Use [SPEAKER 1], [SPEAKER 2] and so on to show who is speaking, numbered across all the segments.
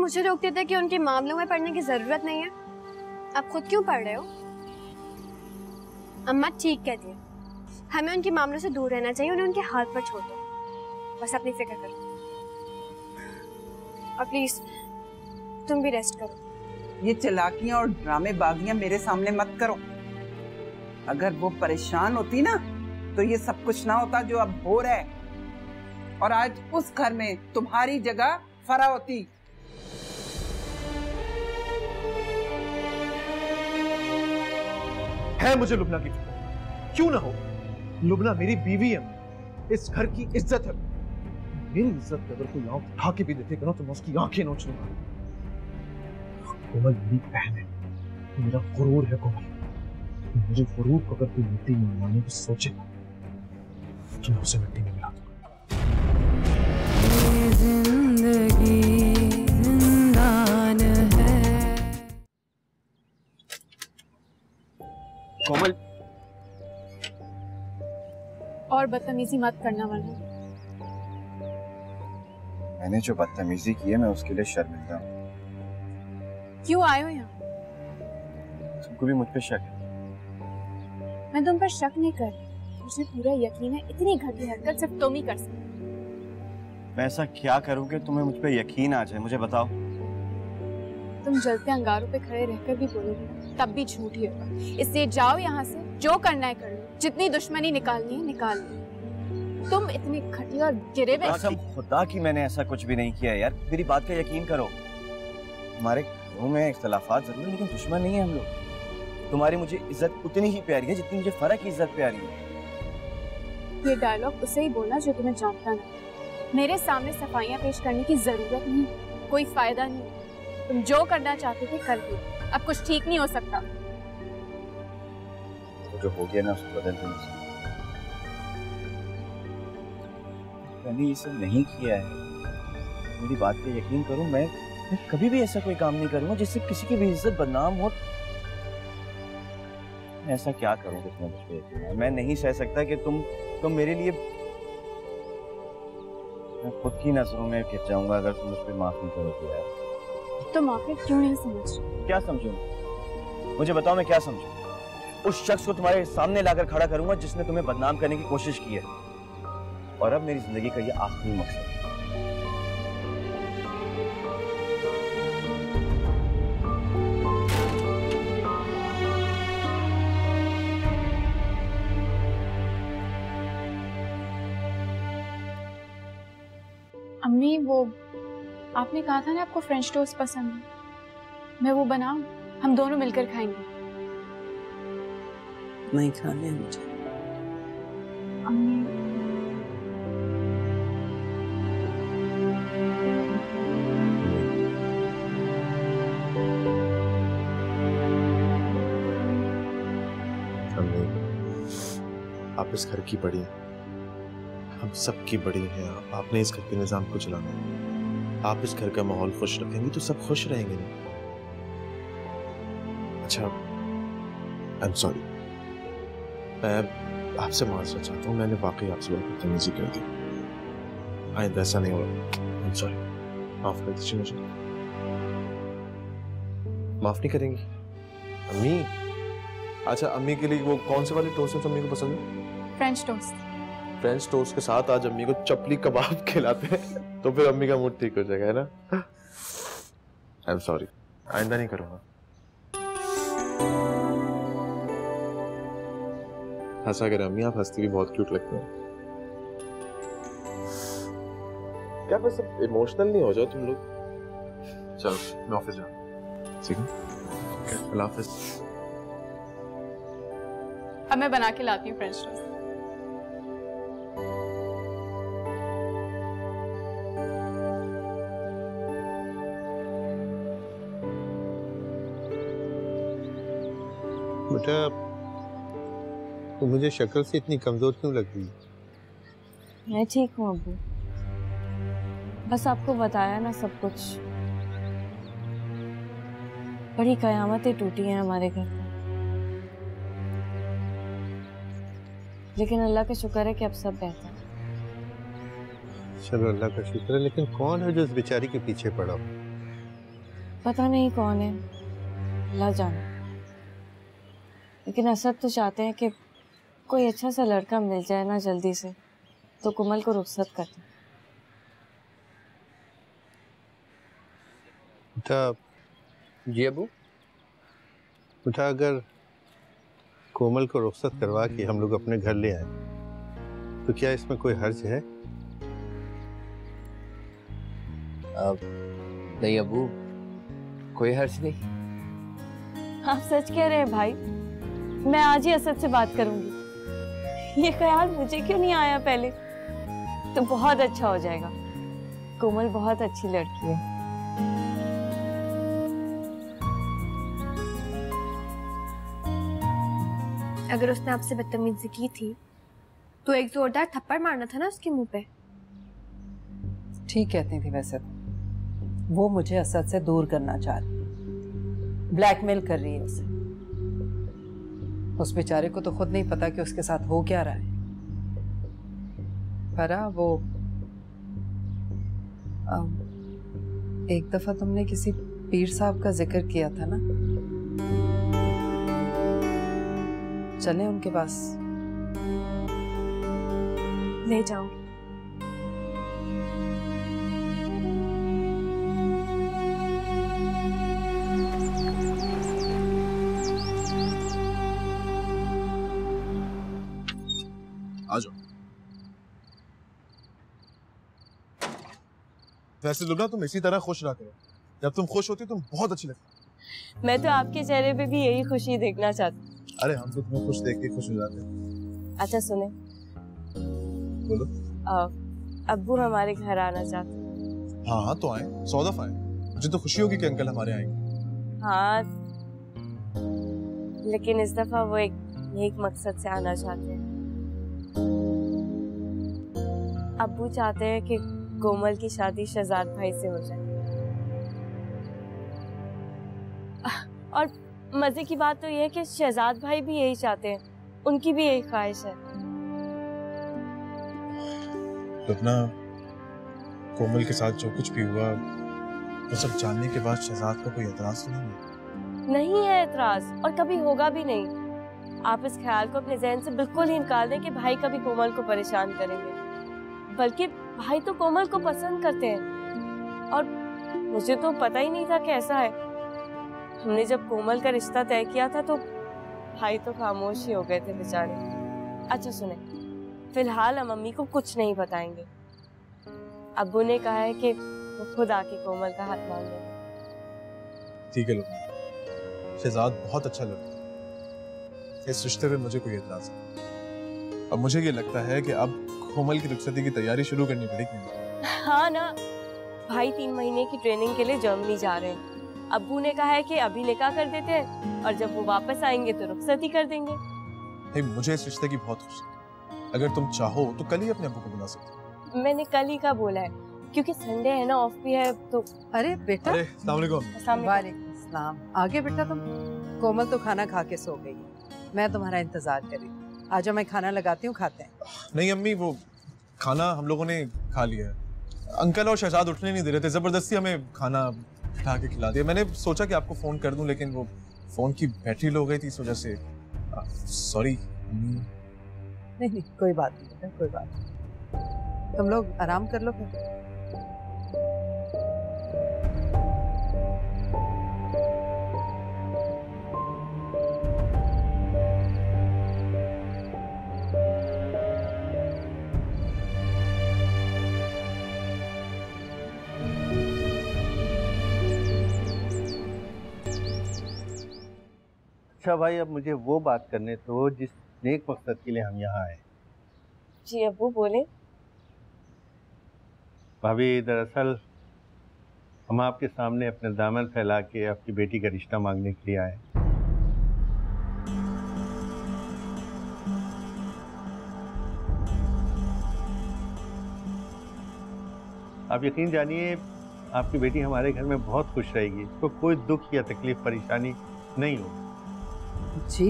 [SPEAKER 1] मुझे रोकते थे कि उनके मामलों में पढ़ने की जरूरत नहीं है। आप खुद क्यों पढ़ रहे हो? अम्मा ठीक कहती है, हमें उनके मामलों से दूर रहना चाहिए, उन्हें उनके हाथ पर छोड़ दो, बस अपनी फिक्र करो। और प्लीज तुम भी रेस्ट करो।
[SPEAKER 2] ये चालाकियां और ड्रामेबाजियां मेरे सामने मत करो। अगर वो परेशान होती ना तो ये सब कुछ ना होता जो अब हो रहा है, और आज उस घर में तुम्हारी जगह फरा होती।
[SPEAKER 3] है मुझे लुबना की फिक्र, क्यों ना हो। लुबना मेरी बीवी है, इस घर की इज्जत है। मेरी इज्जत पे अगर कोई आंख उठा के भी देखेगा ना तो मैं उसकी आंखें नोच लूंगा। कोमल मेरी बहन है, मेरा गुरूर है कोमल। मुझे गुरूर को अगर कोई मिट्टी में मिलाने की सोचे तो मैं उसे मिट्टी में मिला दूंगा। जिंदगी जिंदान है।
[SPEAKER 4] कोमल,
[SPEAKER 5] और बदतमीजी मत करना वरना।
[SPEAKER 4] मैंने जो बदतमीजी की है मैं उसके लिए शर्मिंदा हूँ।
[SPEAKER 5] क्यों आए हो यहाँ?
[SPEAKER 4] तुमको भी मुझ पे शक है?
[SPEAKER 5] मैं तुम पर शक नहीं कर रही, मुझे पूरा यकीन है इतनी घटिया हरकत सिर्फ तुम ही कर सकते।
[SPEAKER 4] मैं ऐसा क्या करूँ कि तुम्हें मुझ पे यकीन आ जाए, मुझे बताओ।
[SPEAKER 5] तुम जलते अंगारों पे खड़े रहकर भी बोलोगे तब भी झूठ ही होगा। इसलिए जाओ यहाँ से, जो करना है कर लो, जितनी दुश्मनी निकालनी है निकाल लो। तुम इतने घटिया और गिरे हुए।
[SPEAKER 4] कसम खुदा की मैंने ऐसा कुछ भी नहीं किया यार, मेरी बात का यकीन करो। हमारे घरों में इख्तलाफात जरूर, लेकिन दुश्मन नहीं है हम लोग। तुम्हारी मुझे इज्जत उतनी ही प्यारी है जितनी मुझे फर्क की इज्जत प्यारी है।
[SPEAKER 5] ये डायलॉग उसे ही बोलना जो तुम्हें जानता नहीं। मेरे सामने सफाइयाँ पेश करने की जरूरत नहीं, कोई फायदा नहीं। तुम जो करना चाहते थे कर लो, अब कुछ ठीक नहीं हो सकता।
[SPEAKER 4] तो जो हो गया ना उसको बदल नहीं सकता। मैंने ये सब नहीं किया है, मेरी बात पे यकीन करो। मैं कभी भी ऐसा कोई काम नहीं करूंगा जिससे किसी की भी इज्जत बदनाम हो। मैं ऐसा क्या करूं कि तुम्हें मुझ पे यकीन है? मैं नहीं सह सकता कि तुम मेरे लिए, मैं खुद की नजरों में गिर जाऊंगा अगर तुम मुझ पे माफ नहीं करोगे यार।
[SPEAKER 5] तो माफी क्यों नहीं समझ रहे?
[SPEAKER 4] क्या समझूं? मुझे बताओ मैं क्या समझूं? उस शख्स को तुम्हारे सामने लाकर खड़ा करूंगा जिसने तुम्हें बदनाम करने की कोशिश की है, और अब मेरी जिंदगी का ये आखिरी मकसद है।
[SPEAKER 5] अम्मी, वो आपने कहा था ना आपको फ्रेंच टोस्ट पसंद है, मैं वो बनाऊं? हम दोनों मिलकर खाएंगे।
[SPEAKER 2] नहीं खाने मुझे।
[SPEAKER 5] अम्मी,
[SPEAKER 3] आप इस घर की बड़ी हैं, हम सबकी बड़ी हैं। आपने इस घर के निजाम को चलाना है। आप इस घर का माहौल खुश रखेंगे तो सब खुश रहेंगे ना। अच्छा, आई एम सॉरी, मैं आपसे माफी चाहता हूँ। मैंने वाकई आपसे बहुत बदतमीजी कर दी। आइंदा ऐसा नहीं होगा। आई एम सॉरी, माफ कर दीजिए मुझे। माफ नहीं करेंगी अम्मी? अच्छा, अम्मी के लिए वो कौन से वाले टोस्ट है अम्मी को पसंद है?
[SPEAKER 5] French toast.
[SPEAKER 3] फ्रेंच टोस्ट के साथ आज अम्मी को चपली कबाब खिलाते हैं तो फिर अम्मी का मूड ठीक हो जाएगा, है ना? आई एम सॉरी, आइंदा नहीं करूंगा। हंसा कर अम्मी, आप हंसती भी बहुत क्यूट लगती हैं। क्या बस अब इमोशनल नहीं हो जाओ तुम लोग। चलो मैं ऑफिस जाऊँ, ठीक है? अल्लाह हाफिज।
[SPEAKER 5] अब मैं बना के लाती हूँ फ्रेंच टोस्ट।
[SPEAKER 6] बेटा, तो मुझे शक्ल से इतनी कमजोर क्यों लग रही?
[SPEAKER 7] मैं ठीक हूँ अब्बू, बस आपको बताया ना सब कुछ। बड़ी कयामतें टूटी हैं हमारे घर में, लेकिन अल्लाह का शुक्र है कि अब सब बेहतर है।
[SPEAKER 6] चलो अल्लाह का शुक्र है, लेकिन कौन है जो इस बेचारी के पीछे पड़ा?
[SPEAKER 7] पता नहीं कौन है, अल्लाह जाने। लेकिन असद तो चाहते हैं कि कोई अच्छा सा लड़का मिल जाए ना जल्दी से, तो कोमल को रुखसत कर दें।
[SPEAKER 6] जी अबू, बेटा अगर कोमल को रुखसत करवा के हम लोग अपने घर ले आए तो क्या इसमें कोई हर्ज है?
[SPEAKER 8] नहीं अबू, कोई हर्ज नहीं।
[SPEAKER 7] आप सच कह रहे हैं भाई? मैं आज ही असद से बात करूंगी। ये ख्याल मुझे क्यों नहीं आया पहले? तो बहुत अच्छा हो जाएगा। कोमल बहुत अच्छी लड़की है।
[SPEAKER 1] अगर उसने आपसे बदतमीजी की थी तो एक जोरदार थप्पड़ मारना था ना उसके मुंह पे।
[SPEAKER 9] ठीक कहती थी वैसे तो। वो मुझे असद से दूर करना चाह रही है, ब्लैकमेल कर रही है उसे। उस बेचारे को तो खुद नहीं पता कि उसके साथ हो क्या रहा है। पर वो एक दफा तुमने किसी पीर साहब का जिक्र किया था ना, चलें उनके पास?
[SPEAKER 1] ले जाओ।
[SPEAKER 3] आ जाओ। वैसे लुना तुम इसी तरह खुश रहा करो। जब तुम खुश होती तुम बहुत अच्छी लगती।
[SPEAKER 7] मैं तो आपके चेहरे पे भी यही खुशी देखना चाहती।
[SPEAKER 3] अरे हम तो तुम्हें खुश देख के खुश हो जाते हैं।
[SPEAKER 7] अच्छा सुने,
[SPEAKER 3] बोलो।
[SPEAKER 7] अब्बू हमारे घर आना चाहते हैं।
[SPEAKER 3] हाँ तो आए, 100 दफा आए। मुझे तो खुशी होगी कि अंकल हमारे आएंगे।
[SPEAKER 7] हाँ, लेकिन इस दफा वो एक नेक मकसद से आना चाहते हैं। अब्बू चाहते हैं कि कोमल की शादी शहजाद भाई से हो जाए। और मजे की बात तो यह है कि शहजाद भाई भी यही चाहते हैं, उनकी भी यही ख्वाहिश है।
[SPEAKER 3] लुबना, कोमल के साथ जो कुछ भी हुआ वो सब जानने के बाद शहजाद का कोई एतराज तो नहीं है?
[SPEAKER 7] नहीं है एतराज, और कभी होगा भी नहीं। आप इस ख्याल को अपने जहन से बिल्कुल ही निकाल दें कि भाई कभी कोमल को परेशान करेंगे। बल्कि भाई तो कोमल को पसंद करते हैं, और मुझे तो पता ही नहीं था कि ऐसा है। हमने जब कोमल का रिश्ता तय किया था तो भाई तो खामोश ही हो गए थे बेचारे। अच्छा सुने, फिलहाल हम मम्मी को कुछ नहीं बताएंगे। अब्बू ने कहा है कि वो खुद आके कोमल का हाथ मांग लेंगे।
[SPEAKER 3] ठीक है लुबना, शहजाद बहुत अच्छा लड़का है। इस रिश्ते पे मुझे कोई एतराज नहीं। अब मुझे ये लगता है कि अब कोमल की रुखसती की तैयारी शुरू करनी पड़ेगी।
[SPEAKER 7] हाँ ना, भाई 3 महीने की ट्रेनिंग के लिए जर्मनी जा रहे हैं। अब्बू ने कहा है कि अभी निकाह कर देते हैं और जब वो वापस आएंगे तो रुखसती कर देंगे।
[SPEAKER 3] नहीं, मुझे इस रिश्ते की बहुत खुशी है। अगर तुम चाहो तो कल ही अपने अब्बू को बुला सकते हो।
[SPEAKER 7] मैंने कल ही का बोला है क्योंकि संडे है ना, ऑफ भी है तो।
[SPEAKER 9] अरे बेटा।
[SPEAKER 3] अरे अस्सलाम वालेकुम।
[SPEAKER 9] वालेकुम सलाम। आगे बेटा तुम। कोमल तो खाना खा के सो गई है, मैं तुम्हारा इंतजार कर रही हूँ। आ जाओ, मैं खाना लगाती हूँ, खाते हैं।
[SPEAKER 3] नहीं अम्मी, वो खाना हम लोगों ने खा लिया है। अंकल और शहजाद उठने नहीं दे रहे थे, जबरदस्ती हमें खाना उठा के खिला दिया। मैंने सोचा कि आपको फोन कर दूं, लेकिन वो फोन की बैटरी लो गई थी, इस वजह से सॉरी।
[SPEAKER 9] नहीं कोई बात नहीं बेटा, कोई बात नहीं। तुम लोग आराम कर लो फिर।
[SPEAKER 6] अच्छा भाई, अब मुझे वो बात करने तो जिस नेक मकसद के लिए हम यहाँ आए।
[SPEAKER 7] जी अब्बू बोले।
[SPEAKER 6] भाभी, दरअसल हम आपके सामने अपने दामन फैला के आपकी बेटी का रिश्ता मांगने के लिए आए। आप यकीन जानिए, आपकी बेटी हमारे घर में बहुत खुश रहेगी। उसको कोई दुख या तकलीफ परेशानी नहीं होगी।
[SPEAKER 9] जी,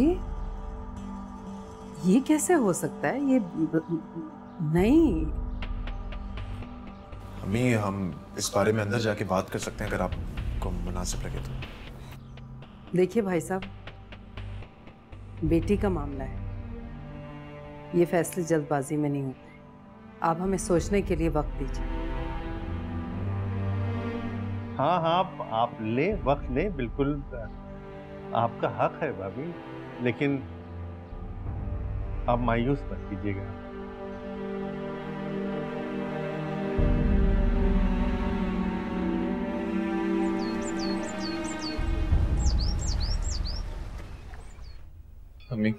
[SPEAKER 9] ये कैसे हो सकता है? ये नहीं।
[SPEAKER 3] अम्मी, हम इस बारे में अंदर जाके बात कर सकते हैं अगर आप आपको मुनासिब लगे तो।
[SPEAKER 9] देखिए भाई साहब, बेटी का मामला है, ये फैसले जल्दबाजी में नहीं होते। आप हमें सोचने के लिए वक्त दीजिए।
[SPEAKER 6] हाँ हाँ, आप ले, वक्त ले, बिल्कुल आपका हक है भाभी, लेकिन आप मायूस मत कीजिएगा।
[SPEAKER 3] अम्मी,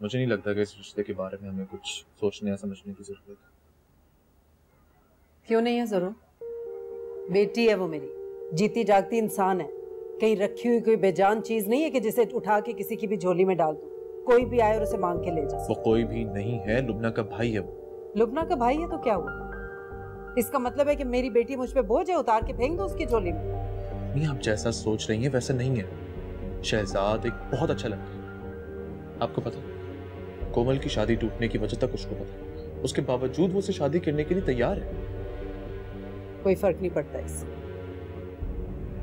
[SPEAKER 3] मुझे नहीं लगता कि इस रिश्ते के बारे में हमें कुछ सोचने या समझने की जरूरत है।
[SPEAKER 9] क्यों नहीं है जरूर? बेटी है वो मेरी, जीती जागती इंसान है, कहीं रखी हुई कोई बेजान चीज नहीं है कि जिसे उठा के किसी की भी झोली में डाल दूं। कोई भी आए और उसे मांग के ले जाए।
[SPEAKER 3] वो कोई भी नहीं है, लुबना का भाई है वो।
[SPEAKER 9] लुबना का भाई है तो क्या हुआ? इसका मतलब है कि मेरी बेटी मुझ पे बोझ है, उतार के फेंक दो उसकी झोली में।
[SPEAKER 3] नहीं, आप जैसा सोच रही हैं वैसा नहीं है। शहजाद एक बहुत अच्छा लड़का है। आपको पता है, कोमल की शादी टूटने की वजह तक उसको पता है, उसके बावजूद वो उसे शादी करने के लिए तैयार है।
[SPEAKER 9] कोई फर्क नहीं पड़ता इससे।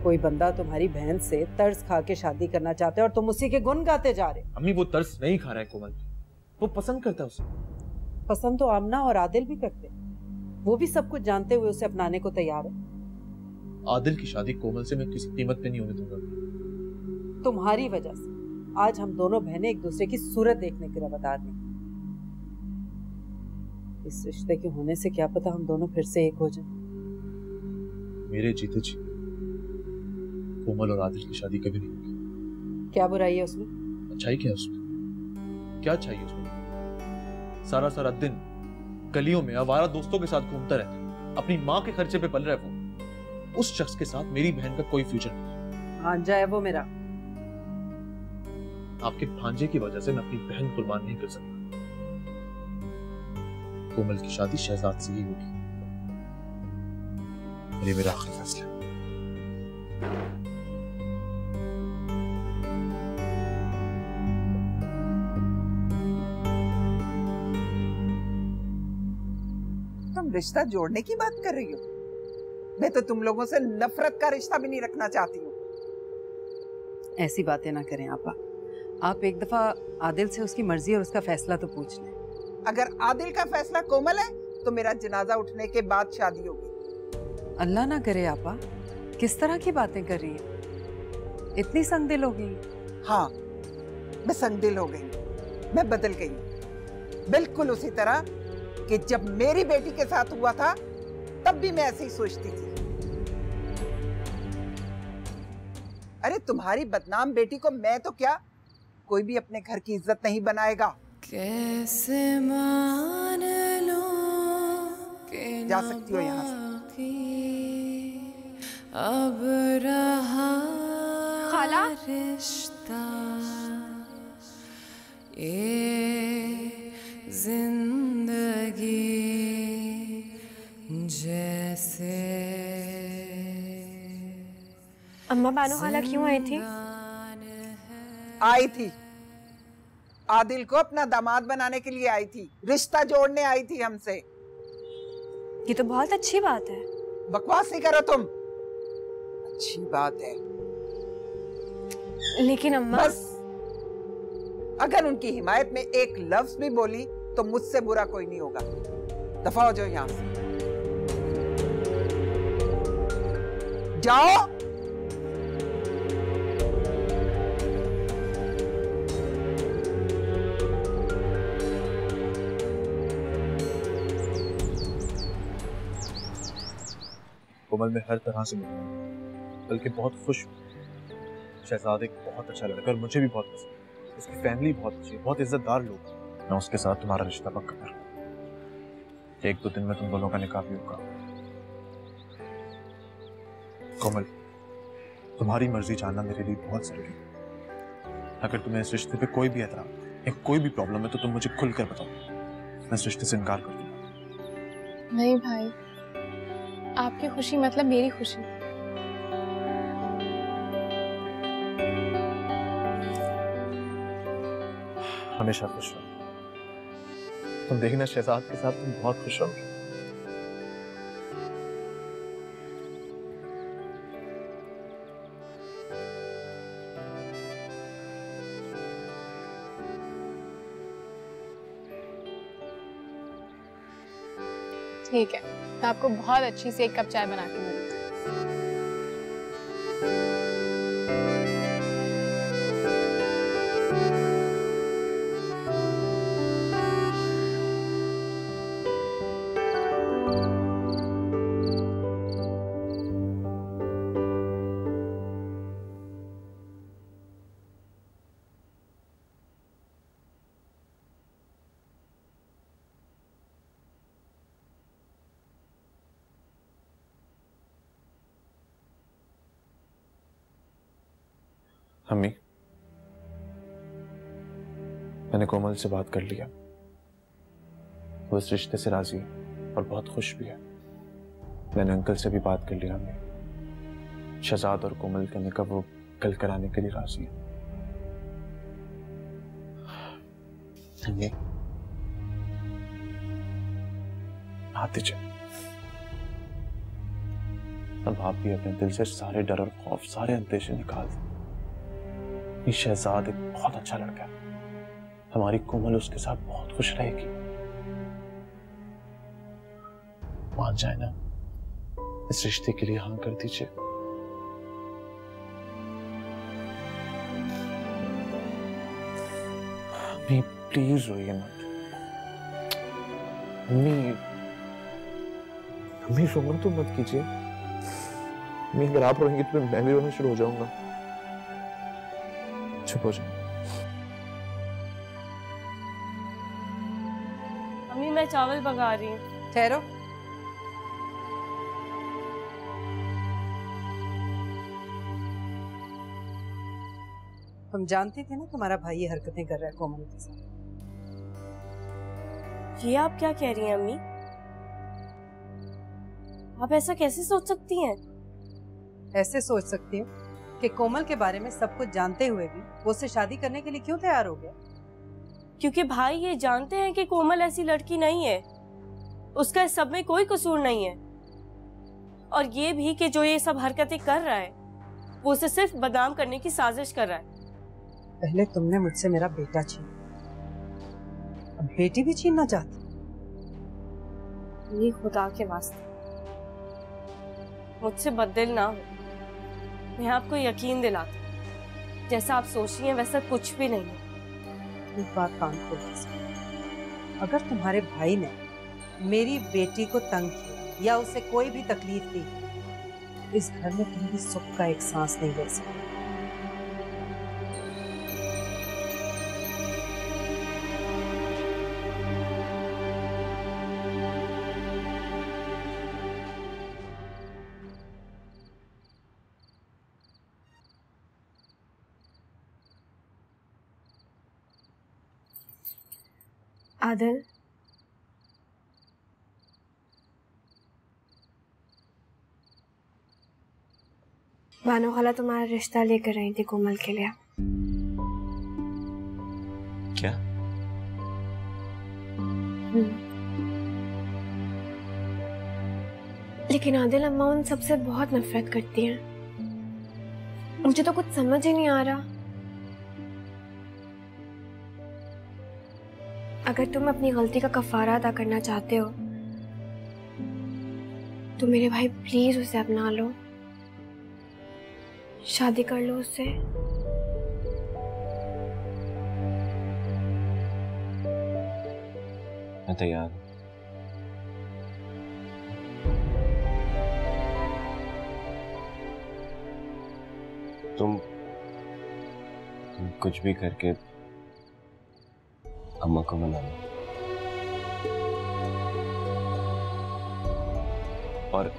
[SPEAKER 9] कोई बंदा तुम्हारी बहन से तर्स खा के शादी करना चाहता है और तुम उसी के गुण गाते जा रहे।
[SPEAKER 3] अम्मी, वो तर्स नहीं खा रहा है कोमल, वो पसंद करता है उसे।
[SPEAKER 9] पसंद तो आमना और आदिल भी करते, वो भी सब कुछ जानते हुए उसे अपनाने को तैयार है।
[SPEAKER 3] आदिल की शादी कोमल से मैं किसी कीमत पे नहीं होने दूंगा।
[SPEAKER 9] तुम्हारी वजह से आज हम दोनों बहनें एक दूसरे की सूरत देखने के लिए बता रही। इस रिश्ते के होने से क्या पता हम दोनों फिर से एक हो जाएं।
[SPEAKER 3] मेरे जीते जी कोमल और आदिल की शादी कभी नहीं होगी।
[SPEAKER 9] क्या बुराई है उसमें?
[SPEAKER 3] अच्छाई क्या है उसमें? क्या चाहिए उसमें? सारा सारा दिन गलियों में आवारा दोस्तों के साथ घूमता रहता है, अपनी माँ के खर्चे पे पल रहा है वो। उस शख्स के साथ मेरी बहन का कोई फ्यूचर नहीं।
[SPEAKER 9] भांजा है वो मेरा।
[SPEAKER 3] आपके भांजे की वजह से मैं अपनी बहन कुर्बान नहीं कर सकता। कोमल की शादी शहजाद से ही होगी। ये मेरा आखिरी फैसला है।
[SPEAKER 2] तुम रिश्ता जोड़ने की बात कर रही हो? मैं तो तुम लोगों से नफरत का रिश्ता भी नहीं रखना चाहती हूँ।
[SPEAKER 9] ऐसी बातें ना करें आपा। आप एक दफा आदिल से उसकी मर्जी और उसका फैसला तो पूछ लें।
[SPEAKER 2] अगर आदिल का फैसला कोमल है तो मेरा जनाजा उठने के बाद शादी होगी।
[SPEAKER 9] अल्लाह ना करे आपा, किस तरह की बातें कर रही है? इतनी संगदिल हो गई?
[SPEAKER 2] हाँ, मैं संगदिल हो गई, मैं बदल गई। बिल्कुल उसी तरह कि जब मेरी बेटी के साथ हुआ था तब भी मैं ऐसे ही सोचती थी। अरे तुम्हारी बदनाम बेटी को मैं तो क्या, कोई भी अपने घर की इज्जत नहीं बनाएगा।
[SPEAKER 10] कैसे मान लो कि
[SPEAKER 2] जा सकती हो यहाँ से।
[SPEAKER 10] अब रहा
[SPEAKER 1] खाला?
[SPEAKER 10] रिश्ता ये जिंदगी जैसे।
[SPEAKER 1] अम्मा बानो खाला क्यों आई थी?
[SPEAKER 2] आई थी, आदिल को अपना दामाद बनाने के लिए आई थी, रिश्ता जोड़ने आई थी हमसे।
[SPEAKER 1] ये तो बहुत अच्छी बात है।
[SPEAKER 2] बकवास नहीं करो तुम। अच्छी बात है,
[SPEAKER 1] लेकिन अम्मा
[SPEAKER 2] बस अगर उनकी हिमायत में एक लफ्ज भी बोली तो मुझसे बुरा कोई नहीं होगा। दफा हो जाओ यहां से, जाओ।
[SPEAKER 3] कोमल मैं हर तरह से मिलूंगा, बल्कि बहुत खुश हूँ। शहजाद एक बहुत अच्छा लड़का और मुझे भी बहुत पसंद है। उसकी फैमिली बहुत अच्छी है, बहुत इज्जतदार लोग। मैं उसके साथ तुम्हारा रिश्ता पक्का करूँ। एक दो दिन में तुम दोनों का निकाह भी होगा। कोमल, तुम्हारी मर्जी जानना मेरे लिए बहुत जरूरी है। अगर तुम्हें इस रिश्ते पे कोई भी एतराज या कोई भी प्रॉब्लम है तो तुम मुझे खुलकर बताओ, मैं इस रिश्ते से इनकार कर दूंगा।
[SPEAKER 5] नहीं भाई, आपकी खुशी मतलब मेरी खुशी।
[SPEAKER 3] हमेशा खुश रहो। तुम देखना शहजाद के साथ तुम बहुत खुश रहोगे।
[SPEAKER 5] ठीक है, मैं आपको बहुत अच्छी से 1 कप चाय बना के दूंगी।
[SPEAKER 3] अम्मी, मैंने कोमल से बात कर लिया। वो इस रिश्ते से राजी है और बहुत खुश भी है। मैंने अंकल से भी बात कर लिया। अम्मी, शहजाद और कोमल का निकाह वो कल कराने के लिए राजी है। अम्मी, हाथ दीजिए। अब आप भी अपने दिल से सारे डर और खौफ, सारे अंदेशे निकाल दें। शहजाद एक बहुत अच्छा लड़का है। हमारी कोमल उसके साथ बहुत खुश रहेगी। मान जाए ना, इस रिश्ते के लिए हाँ कर दीजिए। अम्मी प्लीज रोइए मत। अम्मी, अम्मी रोना तो मत कीजिए। अम्मी, अगर आप रोएंगी तो मैं भी रोना शुरू हो जाऊंगा। चुप हो जाए।
[SPEAKER 7] अम्मी, मैं चावल पका रही हूँ।
[SPEAKER 9] ठहरो। तुम जानती थे ना तुम्हारा भाई ये हरकतें कर रहा है कोमल के साथ।
[SPEAKER 7] ये आप क्या कह रही हैं अम्मी? आप ऐसा कैसे सोच सकती हैं?
[SPEAKER 9] ऐसे सोच सकती हूँ कि कोमल के बारे में सब कुछ जानते हुए भी वो उससे शादी करने के लिए क्यों तैयार हो गया?
[SPEAKER 7] क्योंकि भाई ये जानते हैं कि कोमल ऐसी लड़की नहीं है, उसका इस सब में कोई कसूर नहीं है, और ये भी कि जो ये सब हरकतें कर रहा है वो उसे सिर्फ बदनाम करने की साजिश कर रहा है।
[SPEAKER 9] पहले तुमने मुझसे मेरा बेटा छीना, अब बेटी भी छीनना चाहती?
[SPEAKER 7] ये खुदा के वास्ते मुझसे बददिल ना हो। मैं आपको यकीन दिलाती, जैसा आप सोच रही हैं वैसा कुछ भी नहीं है।
[SPEAKER 9] एक बात कान खोल के सुनो, अगर तुम्हारे भाई ने मेरी बेटी को तंग किया या उसे कोई भी तकलीफ दी, इस घर में तुम भी सुख का एक सांस नहीं ले सकते।
[SPEAKER 1] आदिल, बानो खाला तुम्हारा रिश्ता लेकर आई थी कोमल के लिए।
[SPEAKER 3] क्या?
[SPEAKER 1] लेकिन आदिल, अम्मा उन सबसे बहुत नफरत करती हैं। मुझे तो कुछ समझ ही नहीं आ रहा। अगर तुम अपनी गलती का कफारा अदा करना चाहते हो तो मेरे भाई प्लीज उसे अपना लो, शादी कर लो उससे।
[SPEAKER 3] मैं तैयार हूं।
[SPEAKER 4] तुम कुछ भी करके अम्मा को मना लो, और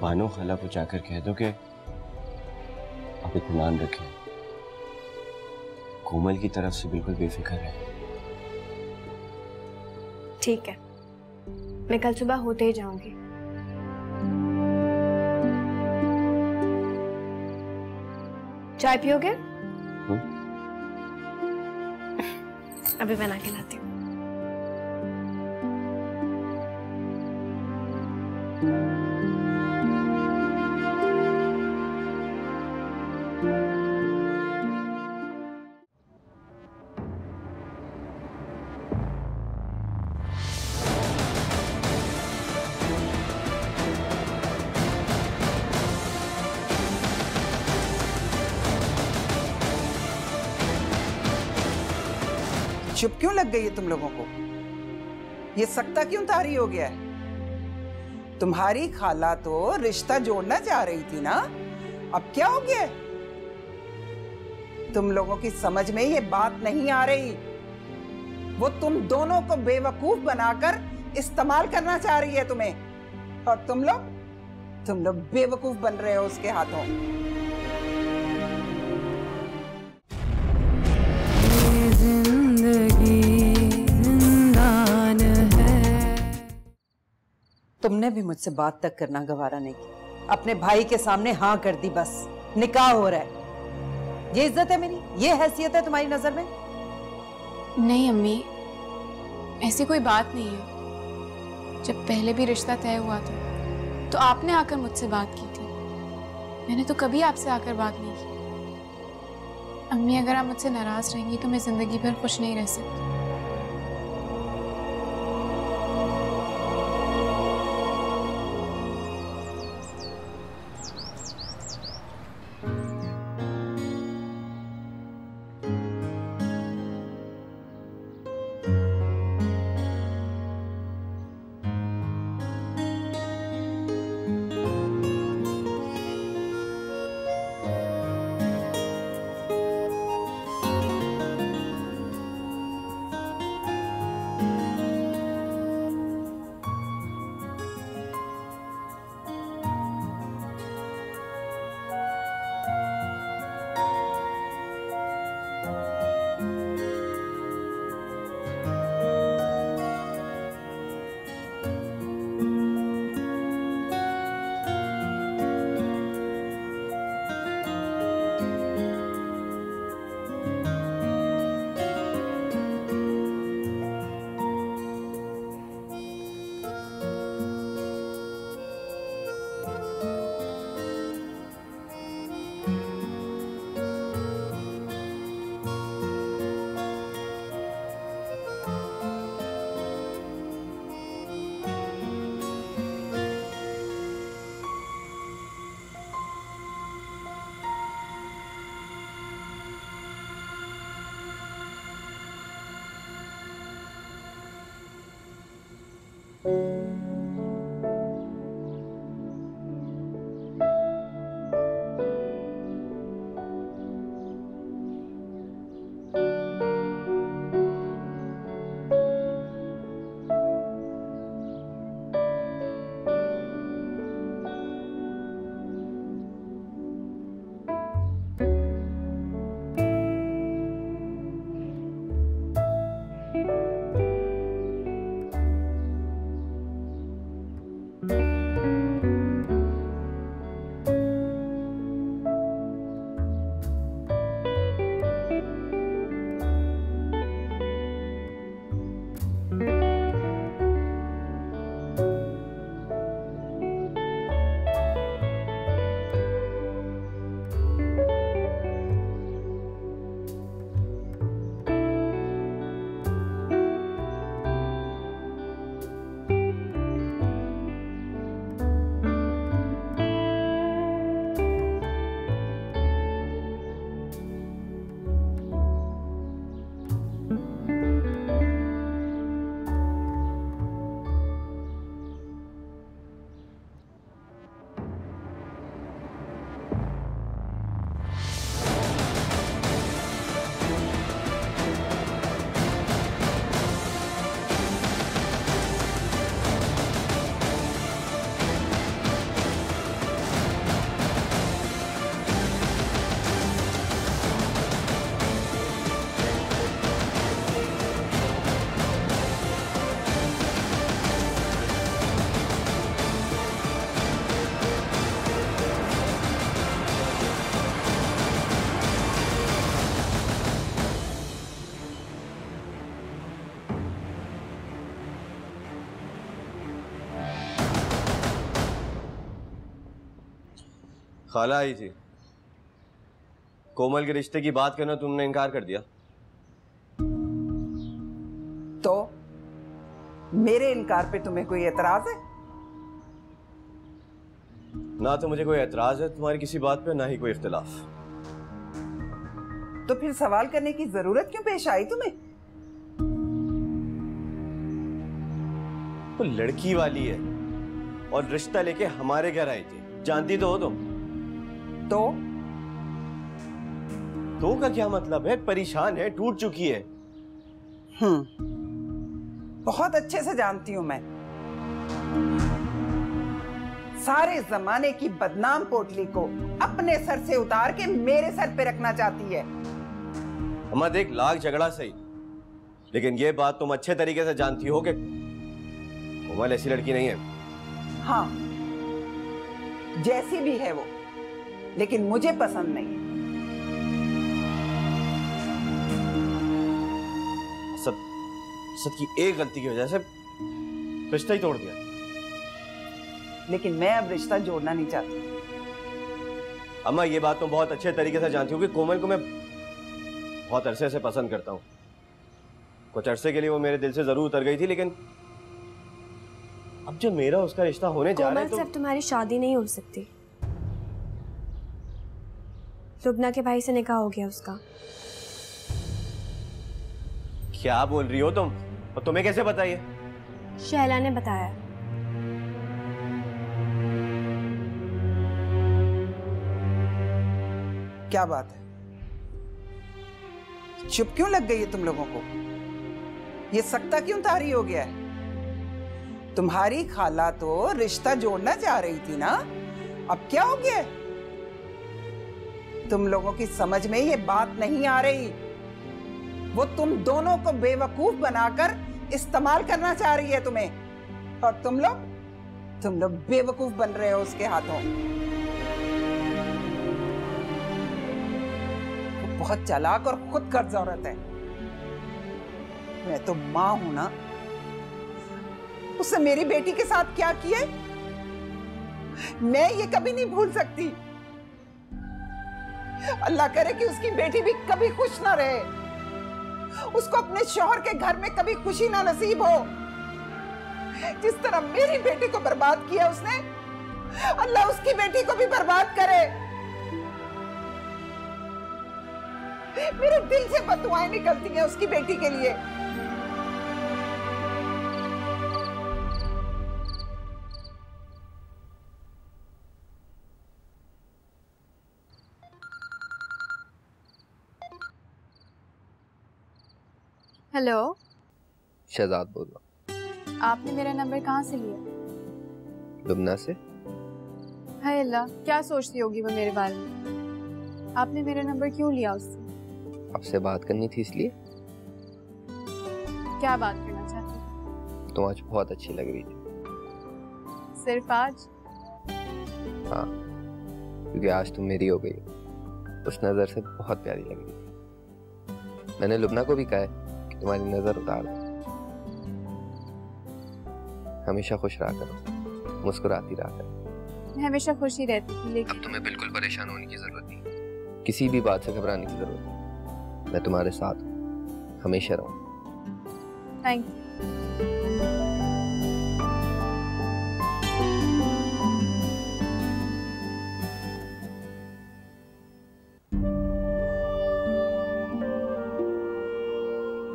[SPEAKER 4] बानो खाला को जाकर कह दो कि आप इत्मीनान रखें, कोमल की तरफ से बिल्कुल बेफिक्र है।
[SPEAKER 1] ठीक है, मैं कल सुबह होते ही जाऊंगी। चाय पियोगे? अभी बना के लाती हूँ।
[SPEAKER 2] चुप क्यों लग गई है तुम लोगों को? ये सकता क्यों तारी हो गया है? तुम्हारी खाला तो रिश्ता जोड़ना चाह रही थी ना, अब क्या हो गया? तुम लोगों की समझ में ये बात नहीं आ रही। वो तुम दोनों को बेवकूफ बनाकर इस्तेमाल करना चाह रही है तुम्हें, और तुम लोग बेवकूफ बन रहे हो उसके हाथों।
[SPEAKER 9] तुमने भी मुझसे बात तक करना गवारा नहीं की, अपने भाई के सामने हाँ कर दी, बस निकाह हो रहा है। ये इज्जत है मेरी, ये हैसियत है तुम्हारी नजर में?
[SPEAKER 5] नहीं अम्मी, ऐसी कोई बात नहीं है। जब पहले भी रिश्ता तय हुआ था तो आपने आकर मुझसे बात की थी, मैंने तो कभी आपसे आकर बात नहीं की। अम्मी, अगर आप मुझसे नाराज रहेंगी तो मैं जिंदगी भर खुश नहीं रह सकती।
[SPEAKER 4] खाला आई थी, कोमल के रिश्ते की बात करना तुमने इनकार कर दिया।
[SPEAKER 2] तो मेरे इनकार पे तुम्हें कोई एतराज है?
[SPEAKER 4] ना तो मुझे कोई एतराज है तुम्हारी किसी बात पे, ना ही कोई इख्तिलाफ।
[SPEAKER 2] तो फिर सवाल करने की जरूरत क्यों पेश आई तुम्हें?
[SPEAKER 4] तो लड़की वाली है और रिश्ता लेके हमारे घर आई थी, जानती तो हो तुम। तो का क्या मतलब है? परेशान है, टूट चुकी है।
[SPEAKER 2] बहुत अच्छे से जानती हूं मैं। सारे जमाने की बदनाम पोटली को अपने सर से उतार के मेरे सर पे रखना चाहती है।
[SPEAKER 4] अम्मा देख, लाख झगड़ा सही, लेकिन ये बात तुम अच्छे तरीके से जानती हो कि कोमल ऐसी लड़की नहीं है।
[SPEAKER 2] हाँ, जैसी भी है वो, लेकिन मुझे पसंद नहीं है।
[SPEAKER 4] सत की एक गलती की वजह से रिश्ता ही तोड़ दिया।
[SPEAKER 2] लेकिन मैं अब रिश्ता जोड़ना नहीं चाहती।
[SPEAKER 4] अम्मा ये बात तुम बहुत अच्छे तरीके से जानती हो कि कोमल को मैं बहुत अरसे से पसंद करता हूं। कुछ अरसे के लिए वो मेरे दिल से जरूर उतर गई थी, लेकिन अब जब मेरा उसका रिश्ता होने जा रहा है तो
[SPEAKER 1] अब तुम्हारी शादी नहीं हो सकती। लुबना के भाई से निकाह हो गया उसका।
[SPEAKER 4] क्या बोल रही हो तुम? और तुम्हें कैसे पता ये?
[SPEAKER 1] शैला ने बताया।
[SPEAKER 2] क्या बात है? चुप क्यों लग गई है तुम लोगों को? ये सकता क्यों तारी हो गया है? तुम्हारी खाला तो रिश्ता जोड़ना चाह रही थी ना, अब क्या हो गया? तुम लोगों की समझ में ये बात नहीं आ रही। वो तुम दोनों को बेवकूफ बनाकर इस्तेमाल करना चाह रही है तुम्हें, और तुम लोग बेवकूफ बन रहे हो उसके हाथों। वो बहुत चालाक और खुद गर्ज औरत है। मैं तो मां हूं ना, उसने मेरी बेटी के साथ क्या किया मैं ये कभी नहीं भूल सकती। अल्लाह करे कि उसकी बेटी भी कभी खुश ना रहे, उसको अपने शौहर के घर में कभी खुशी ना नसीब हो। जिस तरह मेरी बेटी को बर्बाद किया उसने, अल्लाह उसकी बेटी को भी बर्बाद करे। मेरे दिल से बददुआएं निकलती हैं उसकी बेटी के लिए।
[SPEAKER 5] हेलो,
[SPEAKER 8] शहजाद बोल रहा।
[SPEAKER 5] आपने मेरा नंबर कहाँ से लिया?
[SPEAKER 8] लुबना से।
[SPEAKER 5] हाय अल्लाह, क्या सोचती होगी वो मेरे बारे में? आपने मेरा नंबर क्यों लिया उससे?
[SPEAKER 8] आपसे बात करनी थी इसलिए।
[SPEAKER 5] क्या बात करना चाहती हो?
[SPEAKER 8] तुम आज बहुत अच्छी लग रही थी।
[SPEAKER 5] सिर्फ आज?
[SPEAKER 8] हाँ, क्योंकि आज तुम मेरी हो गई हो। उस नजर से बहुत प्यारी लग रही थी। मैंने लुबना को भी कहा है तुम्हारी नजर उतार दो। हमेशा खुश रहा करो, मुस्कुराती रहा करो।
[SPEAKER 5] मैं हमेशा खुश ही रहती थी, लेकिन
[SPEAKER 8] अब तुम्हें बिल्कुल परेशान होने की जरूरत नहीं, किसी भी बात से घबराने की जरूरत नहीं। मैं तुम्हारे साथ हूँ, हमेशा रहूँ।
[SPEAKER 5] Thank you.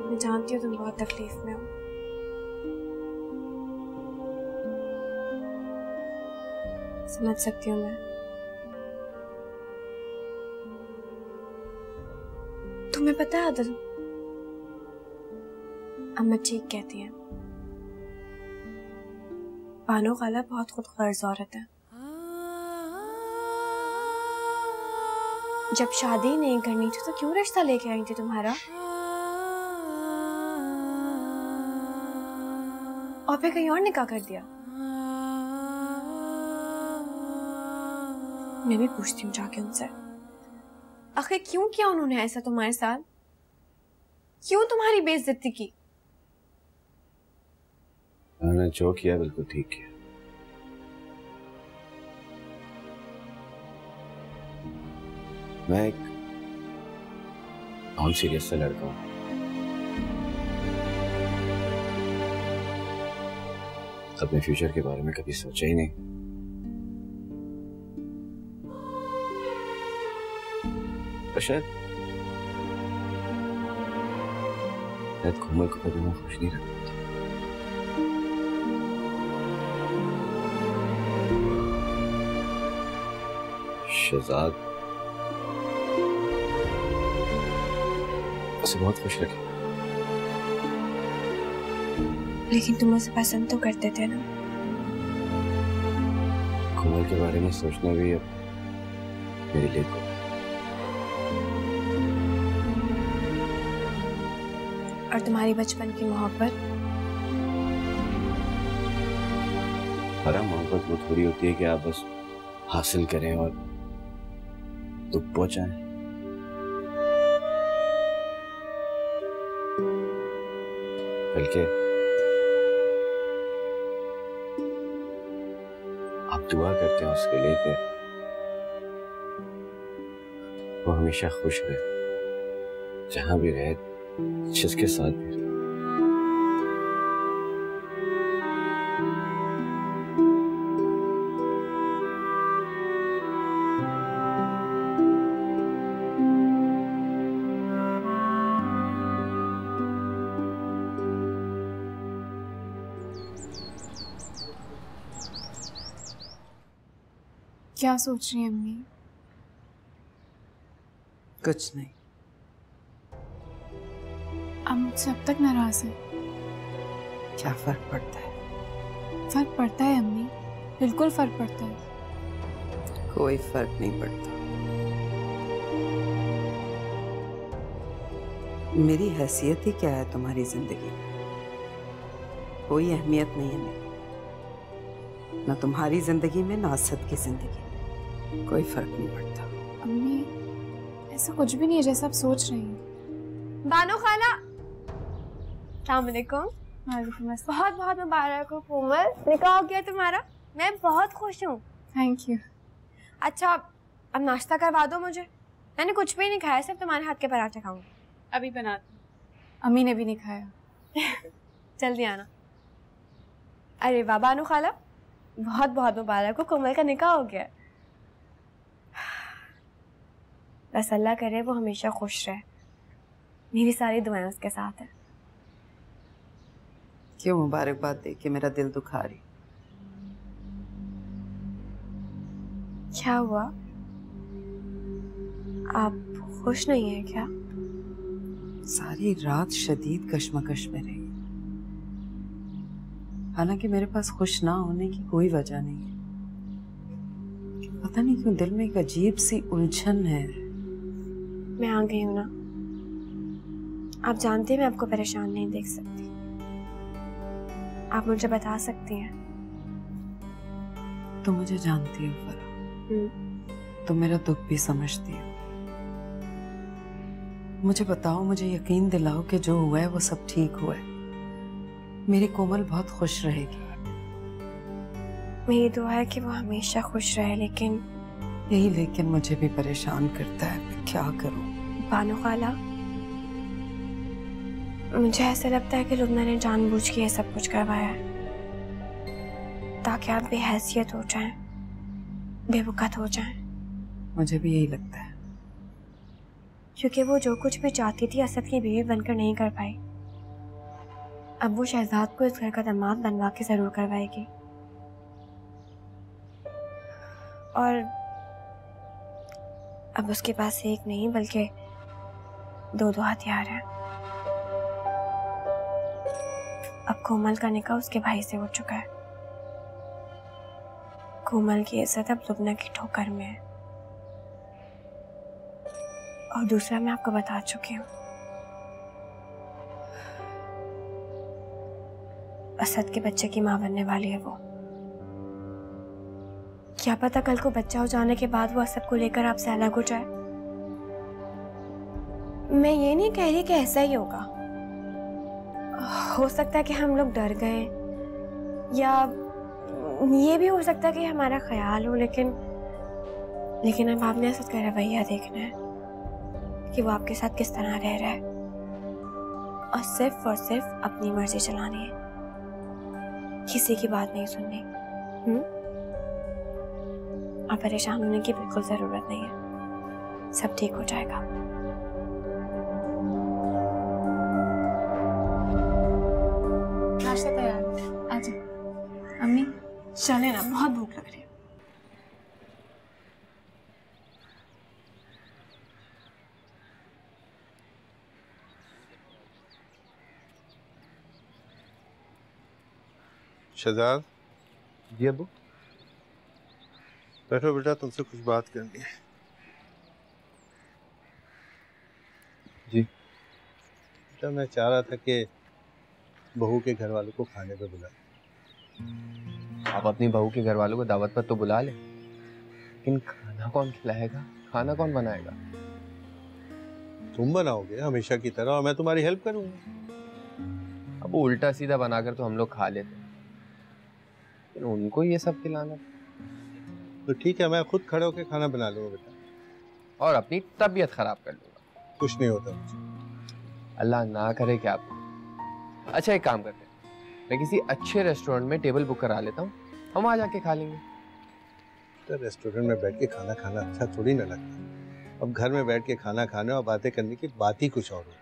[SPEAKER 1] मैं जानती हूँ तुम बहुत तकलीफ में हो। समझ सकती हूँ मैं। तुम्हें पता है आदिल, अम्मा ठीक कहती है, बानो खाला बहुत खुद गर्ज औरत है। जब शादी नहीं करनी थी तो क्यों रिश्ता लेके आई थी तुम्हारा? और फिर कहीं और निकाह कर दिया। मैं भी पूछती हूँ जाके उनसे, आखिर क्यों किया उन्होंने ऐसा तुम्हारे साथ? क्यों तुम्हारी बेइज्जती की?
[SPEAKER 4] उन्होंने जो किया बिल्कुल ठीक किया। मैं एक नॉन सीरियस सा लड़का हूँ। अपने फ्यूचर के बारे में कभी सोचा ही नहीं। तो शायद कोमल को कभी मैं खुश नहीं रखता था। शहजाद उसे बहुत खुश रखे।
[SPEAKER 1] लेकिन तुम उसे पसंद तो करते थे ना।
[SPEAKER 4] कोमल के बारे में सोचना भी अब मेरे लिए को।
[SPEAKER 1] और तुम्हारी बचपन की मोहब्बत?
[SPEAKER 4] हरा मोहब्बत वो थोड़ी होती है कि आप बस हासिल करें और दुख पहुंचाएं। बल्कि आप दुआ करते हैं उसके लिए कि वो हमेशा खुश रहे, जहां भी रहे, जिसके साथ भी रहे।
[SPEAKER 5] क्या सोच रही हैं अम्मी?
[SPEAKER 9] कुछ नहीं।
[SPEAKER 5] आप मुझसे अब तक नाराज हैं?
[SPEAKER 9] क्या फर्क पड़ता है?
[SPEAKER 5] फर्क पड़ता है अम्मी, बिल्कुल फर्क पड़ता है।
[SPEAKER 9] कोई फर्क नहीं पड़ता। मेरी हैसियत ही क्या है तुम्हारी जिंदगी में? कोई अहमियत नहीं है मेरी, ना तुम्हारी जिंदगी में ना असद की जिंदगी में। कोई फर्क नहीं पड़ता।
[SPEAKER 5] अम्मी ऐसा कुछ भी नहीं है जैसा आप सोच रही हैं।
[SPEAKER 1] बानो खाला, अस्सलाम वालेकुम।
[SPEAKER 5] वालेकुम अस्सलाम।
[SPEAKER 1] बहुत बहुत मुबारक हो कोमल, निकाह हो गया तुम्हारा। मैं बहुत खुश हूँ।
[SPEAKER 5] Thank you.
[SPEAKER 1] अच्छा अब नाश्ता करवा दो मुझे, मैंने कुछ भी नहीं खाया, सिर्फ तुम्हारे हाथ के पराठे खाऊंगी।
[SPEAKER 5] अभी बनाती हूँ। अम्मी ने भी नहीं खाया।
[SPEAKER 1] जल्दी आना। अरे वाह बानो खाला, बहुत बहुत मुबारक हो, कोमल का निकाह हो गया। बस अल्लाह करे वो हमेशा खुश रहे, मेरी सारी दुआएं उसके साथ है।
[SPEAKER 9] क्यों मुबारकबाद दे के मेरा दिल दुखा रही?
[SPEAKER 1] क्या हुआ, आप खुश नहीं है क्या?
[SPEAKER 9] सारी रात शदीद कश्मकश में रही, हालांकि मेरे पास खुश ना होने की कोई वजह नहीं है। पता नहीं क्यों दिल में एक अजीब सी उलझन है।
[SPEAKER 1] मैं आ गई हूँ ना, आप जानते हैं मैं आपको परेशान नहीं देख सकती। आप मुझे बता सकती हैं।
[SPEAKER 9] तुम मुझे जानती हो फरा, तुम मेरा दुख भी समझती हो। मुझे बताओ, मुझे यकीन दिलाओ कि जो हुआ है वो सब ठीक हुआ है। मेरी कोमल बहुत खुश रहेगी।
[SPEAKER 1] मेरी दुआ है कि वो हमेशा खुश रहे, लेकिन
[SPEAKER 9] यही लेकिन मुझे भी परेशान करता है। मैं क्या करूं?
[SPEAKER 1] बानो खाला, मुझे ऐसा लगता है कि लुबना ने जानबूझ के ये सब कुछ करवाया है ताकि आप बेहैसियत हो जाएं, बेवकूफ हो जाएं।
[SPEAKER 9] मुझे भी यही लगता है,
[SPEAKER 1] क्योंकि वो जो कुछ भी चाहती थी असद की बीवी बनकर नहीं कर पाई। अब वो शहजाद को इस घर का दामाद बनवा के जरूर करवाएगी। और अब उसके पास एक नहीं बल्कि दो हथियार हैं। अब कोमल का निकाह उसके भाई से हो चुका है। कोमल की इज्जत अब लुबना की ठोकर में है। और दूसरा मैं आपको बता चुकी हूँ, असद के बच्चे की मां बनने वाली है वो। क्या पता कल को बच्चा हो जाने के बाद वो असद को लेकर आपसे अलग हो जाए। मैं ये नहीं कह रही कि ऐसा ही होगा, हो सकता है कि हम लोग डर गए, या ये भी हो सकता है कि हमारा ख्याल हो, लेकिन अब आपने असद का रवैया देखना है कि वो आपके साथ किस तरह रह रहा है, और सिर्फ अपनी मर्जी चलानी है, किसी की बात नहीं सुननी। आप परेशान होने की बिल्कुल जरूरत नहीं है, सब ठीक हो जाएगा।
[SPEAKER 5] नाश्ता तैयार है, आ जाओ। अम्मी
[SPEAKER 1] चले ना, बहुत भूख लग रही है।
[SPEAKER 6] शहजाद।
[SPEAKER 8] जी अबू।
[SPEAKER 6] बैठो बेटा, तुमसे कुछ बात करनी है।
[SPEAKER 8] जी
[SPEAKER 6] बेटा, मैं चाह रहा था कि बहू के घर वालों को खाने पे बुलाएं।
[SPEAKER 8] आप अपनी बहू के घर वालों को दावत पर तो बुला ले, लेकिन खाना कौन खिलाएगा, खाना कौन बनाएगा?
[SPEAKER 6] तुम बनाओगे हमेशा की तरह और मैं तुम्हारी हेल्प करूंगा।
[SPEAKER 8] अब उल्टा सीधा बनाकर तो हम लोग खा लेते, लेकिन उनको ये सब खिलाना।
[SPEAKER 6] तो ठीक है, मैं खुद खड़े होकर खाना बना लूंगा बेटा,
[SPEAKER 8] और अपनी तबीयत खराब कर लूंगा।
[SPEAKER 6] कुछ नहीं होता मुझे।
[SPEAKER 8] अल्लाह ना करे क्या आप। अच्छा एक काम करते हैं, मैं किसी अच्छे रेस्टोरेंट में टेबल बुक करा लेता हूँ, हम वहाँ जाके खा लेंगे।
[SPEAKER 6] तो रेस्टोरेंट में बैठ के खाना खाना अच्छा थोड़ी ना लगता। अब घर में बैठ के खाना खाने और बातें करने की बात ही कुछ और हो।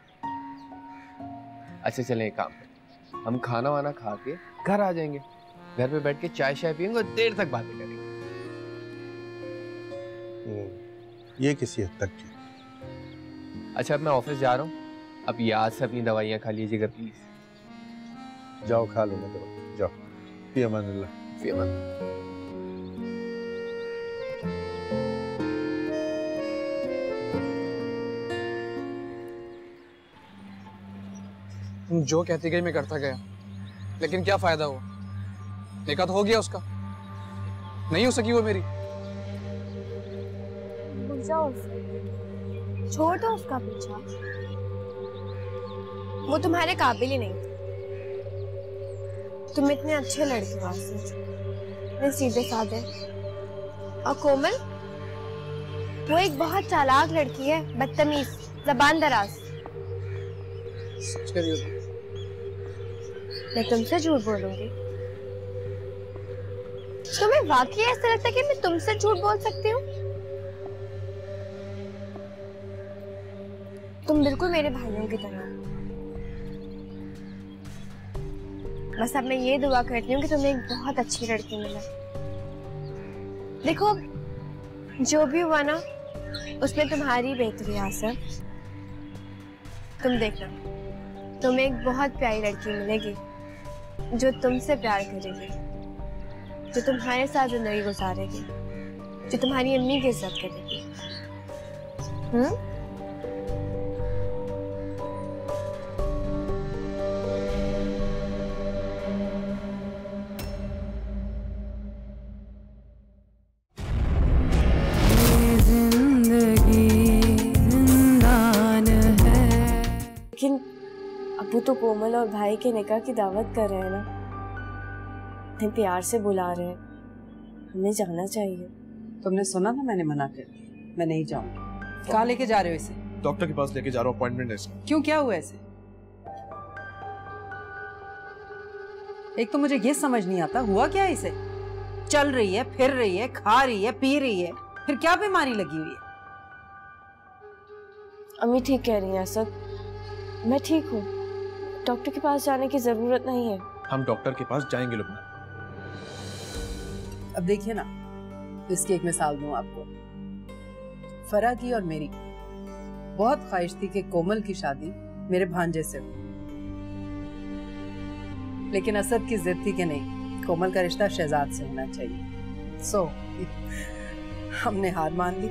[SPEAKER 8] अच्छा चलें एक काम करते, हम खाना वाना खा के घर आ जाएंगे, घर पे बैठ के चाय शाय पियेंगे और देर तक बातें करेंगे।
[SPEAKER 6] ये किसी हद तक ठीक।
[SPEAKER 8] अच्छा अब मैं ऑफिस जा रहा हूँ, अब याद से अपनी दवाइयाँ खा लीजिएगा प्लीज।
[SPEAKER 6] जाओ खा लो ना दवा, जाओ। फी अमानिल्लाह।
[SPEAKER 8] फी अमान।
[SPEAKER 11] तुम जो कहती गई मैं करता गया, लेकिन क्या फायदा हुआ? निकाह तो हो गया उसका, नहीं हो सकी वो मेरी।
[SPEAKER 1] छोड़ दो उसका पीछा, वो तुम्हारे काबिल ही नहीं। तुम इतने अच्छे लड़के हो आसिफ, इतने सीधे साधे। और कोमल, वो एक बहुत चालाक लड़की है, बदतमीज, जबान दराज।
[SPEAKER 11] सच कह रही हो तुम?
[SPEAKER 1] मैं तुमसे झूठ बोलूंगी? तुम्हें वाकई ऐसा लगता है कि मैं तुमसे झूठ बोल सकती हूँ? तुम बिल्कुल मेरे भाइयों की तरह हो। बस अब मैं ये दुआ करती हूँ कि तुम्हें एक बहुत अच्छी लड़की मिले। देखो जो भी हुआ ना, उसमें तुम्हारी बेहतरी आसिफ। तुम देखना, तुम्हें एक बहुत प्यारी लड़की मिलेगी जो तुमसे प्यार करेगी, जो तुम्हारे साथ जिंदगी गुजारेगी, जो तुम्हारी अम्मी की इज्जत करेगी। लेकिन अबू तो कोमल और भाई के निकाह की दावत कर रहे हैं ना, इतने प्यार से बुला रहे हैं, हमें जाना चाहिए।
[SPEAKER 9] तुमने सुना ना, मैंने मना कर दिया, मैं नहीं जाऊंगी। कहाँ लेके जा रहे हो इसे?
[SPEAKER 3] डॉक्टर के पास लेके जा रहा हूँ, अपॉइंटमेंट है इसका।
[SPEAKER 9] क्यों, क्या हुआ इसे? एक तो मुझे ये समझ नहीं आता हुआ क्या इसे। चल रही है, फिर रही है, खा रही है, पी रही है, फिर क्या बीमारी लगी हुई है?
[SPEAKER 1] अम्मी ठीक कह रही हैं सर, मैं ठीक हूँ, डॉक्टर के पास जाने की जरूरत नहीं है। हम
[SPEAKER 3] डॉक्टर के पास जाएंगे लुबना।
[SPEAKER 9] अब देखिए ना, इसकी एक मिसाल दूं आपको। फरा की और मेरी बहुत ख्वाहिश थी कि कोमल की शादी मेरे भांजे से हो, लेकिन असद की जिद थी कि नहीं, कोमल का रिश्ता शहजाद से होना चाहिए। सो हमने हार मान ली